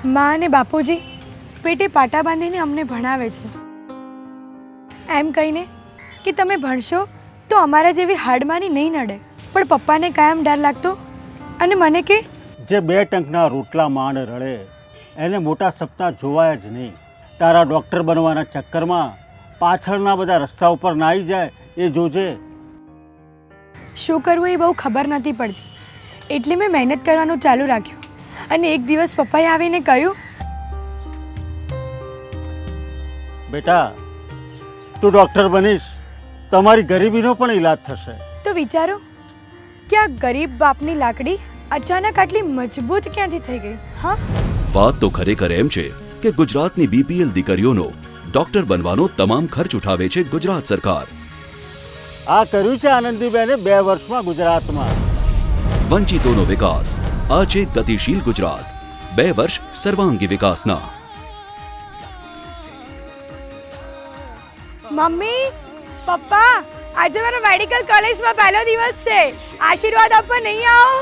માં અને બાપુજી પેટે પાટા બાંધીને અમને ભણાવે છે, એમ કહીને કે તમે ભણશો તો અમારા જેવી હાડમાની નહીં નડે. પણ પપ્પાને કાયમ ડર લાગતો અને મને કે જે 2 ટંકના રોટલા માંડ રળે એને મોટા સપના જોવાય જ નહીં. તારા ડૉક્ટર બનવાના ચક્કરમાં પાછળના બધા રસ્તા ઉપર ના આવી જાય એ જોજે. શું કરવું એ બહુ ખબર નથી પડતી, એટલે મેં મહેનત કરવાનું ચાલુ રાખ્યું. અને એક દિવસ પપ્પાએ આવીને કહ્યું, બેટા તું ડૉક્ટર બનીશ, તમારી ગરીબીનો પણ ઈલાજ થશે. તો વિચારો કે આ ગરીબ બાપની લાકડી અચાનક આટલી મજબૂત ક્યાંથી થઈ ગઈ. હા, વાત તો ખરેખર એમ છે કે ગુજરાતની બીપીએલ દીકરીઓનો ડોક્ટર બનવાનો તમામ ખર્ચ ઉઠાવે છે ગુજરાત સરકાર. આ કર્યું છે આનંદીબેને 2 વર્ષમાં ગુજરાતમાં. વંચિતોનો વિકાસ આ છે ગતિશીલ ગુજરાત, 2 વર્ષ સર્વાંગી વિકાસના. મમ્મી, પપ્પા, આજે મારો મેડિકલ કોલેજમાં પહેલો દિવસ છે. આશીર્વાદ આપવા નહીં આવો?